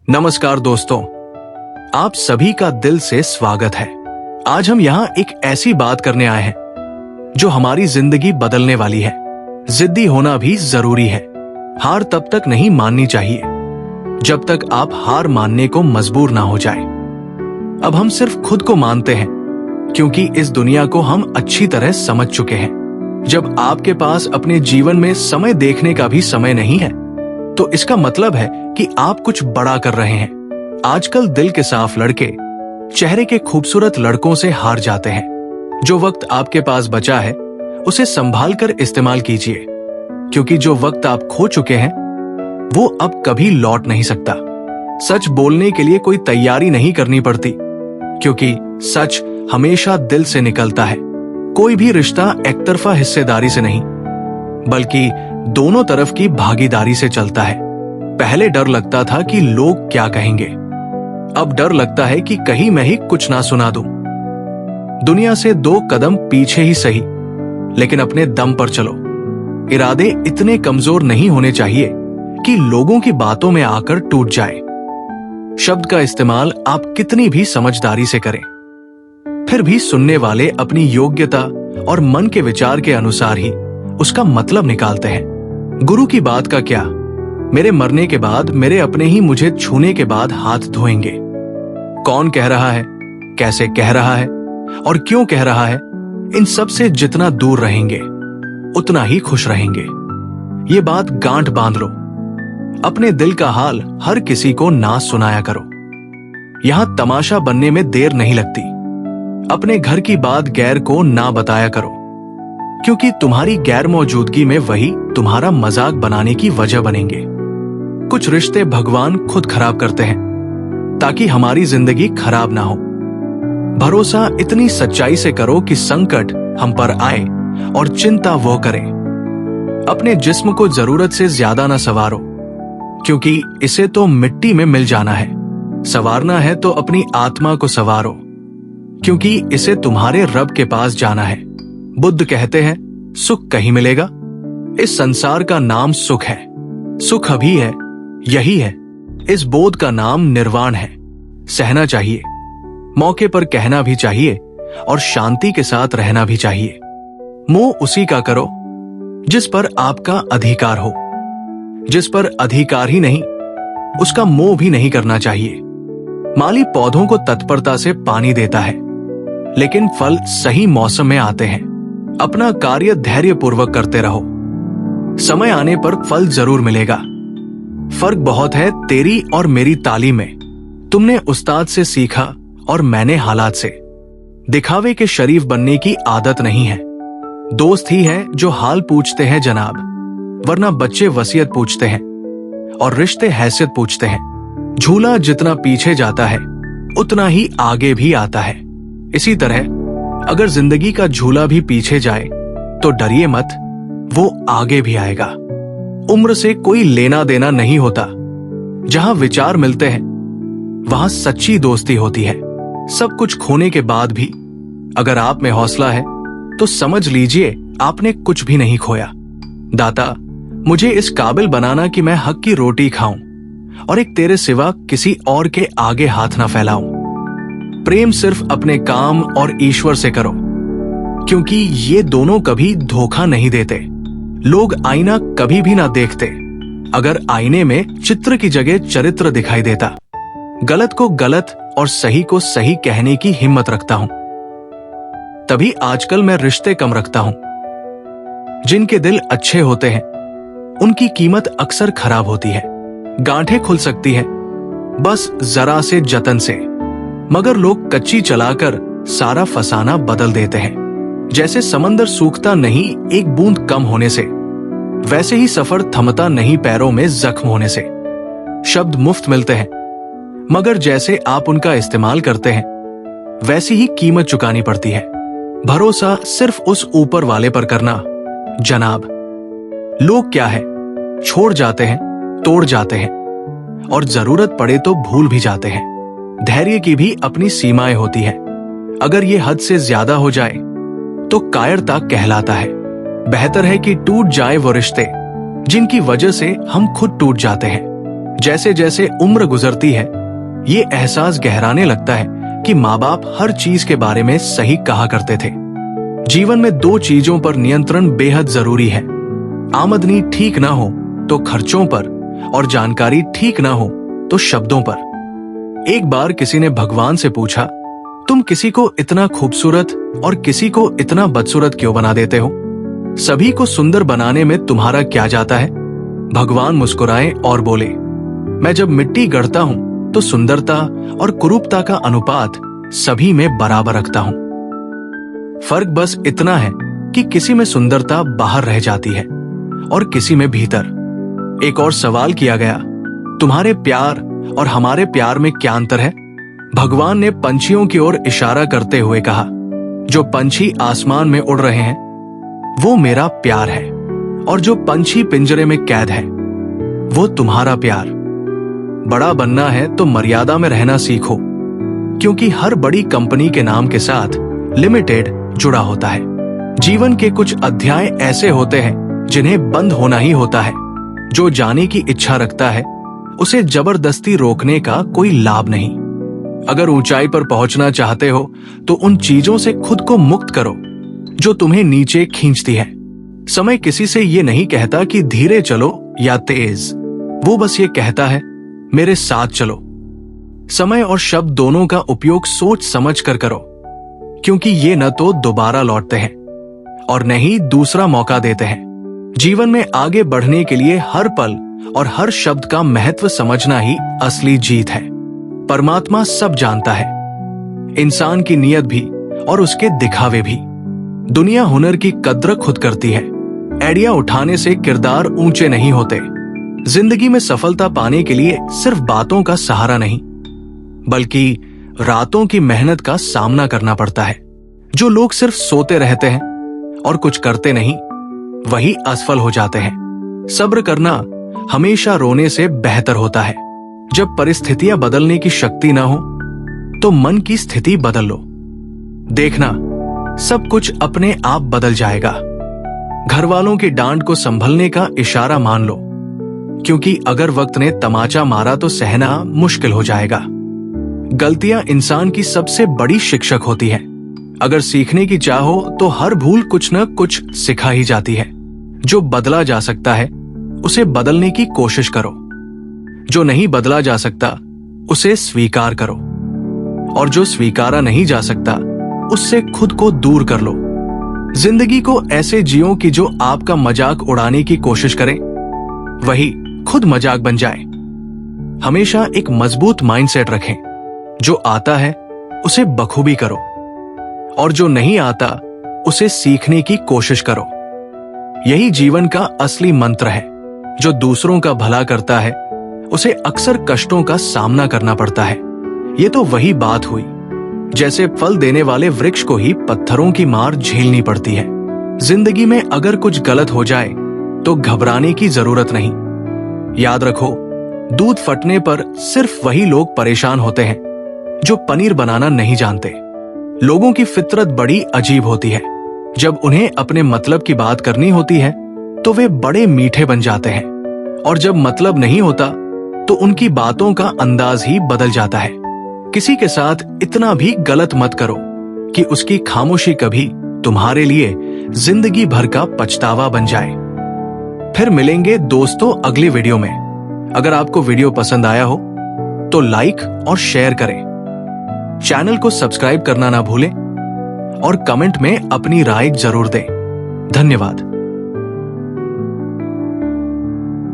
नमस्कार दोस्तों, आप सभी का दिल से स्वागत है। आज हम यहाँ एक ऐसी बात करने आए हैं जो हमारी जिंदगी बदलने वाली है। जिद्दी होना भी जरूरी है। हार तब तक नहीं माननी चाहिए जब तक आप हार मानने को मजबूर ना हो जाए। अब हम सिर्फ खुद को मानते हैं क्योंकि इस दुनिया को हम अच्छी तरह समझ चुके हैं। जब आपके पास अपने जीवन में समय देखने का भी समय नहीं है तो इसका मतलब है कि आप कुछ बड़ा कर रहे हैं। आजकल दिल के साफ लड़के चेहरे के खूबसूरत लड़कों से हार जाते हैं। जो वक्त आपके पास बचा है उसे संभाल कर इस्तेमाल कीजिए, क्योंकि जो वक्त आप खो चुके हैं वो अब कभी लौट नहीं सकता। सच बोलने के लिए कोई तैयारी नहीं करनी पड़ती, क्योंकि सच हमेशा दिल से निकलता है। कोई भी रिश्ता एकतरफा हिस्सेदारी से नहीं बल्कि दोनों तरफ की भागीदारी से चलता है। पहले डर लगता था कि लोग क्या कहेंगे, अब डर लगता है कि कहीं मैं ही कुछ ना सुना दूं। दुनिया से 2 कदम पीछे ही सही, लेकिन अपने दम पर चलो। इरादे इतने कमजोर नहीं होने चाहिए कि लोगों की बातों में आकर टूट जाए। शब्द का इस्तेमाल आप कितनी भी समझदारी से करें, फिर भी सुनने वाले अपनी योग्यता और मन के विचार के अनुसार ही उसका मतलब निकालते हैं। गुरु की बात का क्या, मेरे मरने के बाद मेरे अपने ही मुझे छूने के बाद हाथ धोएंगे। कौन कह रहा है, कैसे कह रहा है और क्यों कह रहा है, इन सब से जितना दूर रहेंगे उतना ही खुश रहेंगे। ये बात गांठ बांध लो। अपने दिल का हाल हर किसी को ना सुनाया करो। यहां तमाशा बनने में देर नहीं लगती। अपने घर की बात गैर को ना बताया करो, क्योंकि तुम्हारी गैर मौजूदगी में वही तुम्हारा मजाक बनाने की वजह बनेंगे। कुछ रिश्ते भगवान खुद खराब करते हैं ताकि हमारी जिंदगी खराब ना हो। भरोसा इतनी सच्चाई से करो कि संकट हम पर आए और चिंता वो करे। अपने जिस्म को जरूरत से ज्यादा ना संवारो, क्योंकि इसे तो मिट्टी में मिल जाना है। संवारना है तो अपनी आत्मा को संवारो, क्योंकि इसे तुम्हारे रब के पास जाना है। बुद्ध कहते हैं, सुख कहीं मिलेगा। इस संसार का नाम सुख है। सुख अभी है, यही है। इस बोध का नाम निर्वाण है। सहना चाहिए, मौके पर कहना भी चाहिए और शांति के साथ रहना भी चाहिए। मोह उसी का करो जिस पर आपका अधिकार हो। जिस पर अधिकार ही नहीं, उसका मोह भी नहीं करना चाहिए। माली पौधों को तत्परता से पानी देता है, लेकिन फल सही मौसम में आते हैं। अपना कार्य धैर्यपूर्वक करते रहो। समय आने पर फल जरूर मिलेगा। फर्क बहुत है तेरी और मेरी तालीम में। तुमने उस्ताद से सीखा और मैंने हालात से। दिखावे के शरीफ बनने की आदत नहीं है। दोस्त ही है जो हाल पूछते हैं जनाब, वरना बच्चे वसीयत पूछते हैं और रिश्ते हैसियत पूछते हैं। झूला जितना पीछे जाता है उतना ही आगे भी आता है। इसी तरह अगर जिंदगी का झूला भी पीछे जाए तो डरिए मत, वो आगे भी आएगा। उम्र से कोई लेना देना नहीं होता। जहां विचार मिलते हैं वहां सच्ची दोस्ती होती है। सब कुछ खोने के बाद भी अगर आप में हौसला है तो समझ लीजिए आपने कुछ भी नहीं खोया। दाता, मुझे इस काबिल बनाना कि मैं हक की रोटी खाऊं और एक तेरे सिवा किसी और के आगे हाथ ना फैलाऊं। प्रेम सिर्फ अपने काम और ईश्वर से करो, क्योंकि ये दोनों कभी धोखा नहीं देते। लोग आईना कभी भी ना देखते अगर आईने में चित्र की जगह चरित्र दिखाई देता। गलत को गलत और सही को सही कहने की हिम्मत रखता हूं, तभी आजकल मैं रिश्ते कम रखता हूं। जिनके दिल अच्छे होते हैं उनकी कीमत अक्सर खराब होती है। गांठें खुल सकती है बस जरा से जतन से, मगर लोग कच्ची चलाकर सारा फसाना बदल देते हैं। जैसे समंदर सूखता नहीं एक बूंद कम होने से, वैसे ही सफर थमता नहीं पैरों में जख्म होने से। शब्द मुफ्त मिलते हैं, मगर जैसे आप उनका इस्तेमाल करते हैं वैसी ही कीमत चुकानी पड़ती है। भरोसा सिर्फ उस ऊपर वाले पर करना जनाब। लोग क्या है, छोड़ जाते हैं, तोड़ जाते हैं और जरूरत पड़े तो भूल भी जाते हैं। धैर्य की भी अपनी सीमाएं होती है। अगर ये हद से ज्यादा हो जाए तो कायरता कहलाता है। बेहतर है कि टूट जाए वो रिश्ते जिनकी वजह से हम खुद टूट जाते हैं। जैसे जैसे उम्र गुजरती है, ये एहसास गहराने लगता है कि माँ बाप हर चीज के बारे में सही कहा करते थे। जीवन में दो चीजों पर नियंत्रण बेहद जरूरी है। आमदनी ठीक ना हो तो खर्चों पर, और जानकारी ठीक ना हो तो शब्दों पर। एक बार किसी ने भगवान से पूछा, तुम किसी को इतना खूबसूरत और किसी को इतना बदसूरत क्यों बना देते हो? सभी को सुंदर बनाने में तुम्हारा क्या जाता है? भगवान मुस्कुराए और बोले, मैं जब मिट्टी गढ़ता हूं तो सुंदरता और कुरूपता का अनुपात सभी में बराबर रखता हूं। फर्क बस इतना है कि किसी में सुंदरता बाहर रह जाती है और किसी में भीतर। एक और सवाल किया गया, तुम्हारे प्यार और हमारे प्यार में क्या अंतर है? भगवान ने पंछियों की ओर इशारा करते हुए कहा, जो पंछी आसमान में उड़ रहे हैं वो मेरा प्यार है, और जो पंछी पिंजरे में कैद है वो तुम्हारा प्यार। बड़ा बनना है तो मर्यादा में रहना सीखो, क्योंकि हर बड़ी कंपनी के नाम के साथ लिमिटेड जुड़ा होता है। जीवन के कुछ अध्याय ऐसे होते हैं जिन्हें बंद होना ही होता है। जो जाने की इच्छा रखता है उसे जबरदस्ती रोकने का कोई लाभ नहीं। अगर ऊंचाई पर पहुंचना चाहते हो तो उन चीजों से खुद को मुक्त करो जो तुम्हें नीचे खींचती है। समय किसी से ये नहीं कहता कि धीरे चलो या तेज, वो बस ये कहता है मेरे साथ चलो। समय और शब्द दोनों का उपयोग सोच समझ कर करो, क्योंकि ये न तो दोबारा लौटते हैं और न ही दूसरा मौका देते हैं। जीवन में आगे बढ़ने के लिए हर पल और हर शब्द का महत्व समझना ही असली जीत है। परमात्मा सब जानता है, इंसान की नीयत भी और उसके दिखावे भी। दुनिया हुनर की कद्र खुद करती है। आइडिया उठाने से किरदार ऊंचे नहीं होते। जिंदगी में सफलता पाने के लिए सिर्फ बातों का सहारा नहीं, बल्कि रातों की मेहनत का सामना करना पड़ता है। जो लोग सिर्फ सोते रहते हैं और कुछ करते नहीं, वही असफल हो जाते हैं। सब्र करना हमेशा रोने से बेहतर होता है। जब परिस्थितियां बदलने की शक्ति ना हो तो मन की स्थिति बदल लो। देखना, सब कुछ अपने आप बदल जाएगा। घर वालों की डांट को संभलने का इशारा मान लो, क्योंकि अगर वक्त ने तमाचा मारा तो सहना मुश्किल हो जाएगा। गलतियां इंसान की सबसे बड़ी शिक्षक होती है। अगर सीखने की चाह हो तो हर भूल कुछ न कुछ सिखा ही जाती है। जो बदला जा सकता है उसे बदलने की कोशिश करो, जो नहीं बदला जा सकता उसे स्वीकार करो, और जो स्वीकारा नहीं जा सकता उससे खुद को दूर कर लो। जिंदगी को ऐसे जियो कि जो आपका मजाक उड़ाने की कोशिश करे वही खुद मजाक बन जाए। हमेशा एक मजबूत माइंडसेट रखें। जो आता है उसे बखूबी करो, और जो नहीं आता उसे सीखने की कोशिश करो। यही जीवन का असली मंत्र है। जो दूसरों का भला करता है उसे अक्सर कष्टों का सामना करना पड़ता है। ये तो वही बात हुई जैसे फल देने वाले वृक्ष को ही पत्थरों की मार झेलनी पड़ती है। जिंदगी में अगर कुछ गलत हो जाए तो घबराने की जरूरत नहीं। याद रखो, दूध फटने पर सिर्फ वही लोग परेशान होते हैं जो पनीर बनाना नहीं जानते। लोगों की फितरत बड़ी अजीब होती है। जब उन्हें अपने मतलब की बात करनी होती है तो वे बड़े मीठे बन जाते हैं, और जब मतलब नहीं होता तो उनकी बातों का अंदाज ही बदल जाता है। किसी के साथ इतना भी गलत मत करो कि उसकी खामोशी कभी तुम्हारे लिए जिंदगी भर का पछतावा बन जाए। फिर मिलेंगे दोस्तों अगली वीडियो में। अगर आपको वीडियो पसंद आया हो तो लाइक और शेयर करें। चैनल को सब्सक्राइब करना ना भूलें और कमेंट में अपनी राय जरूर दें। धन्यवाद।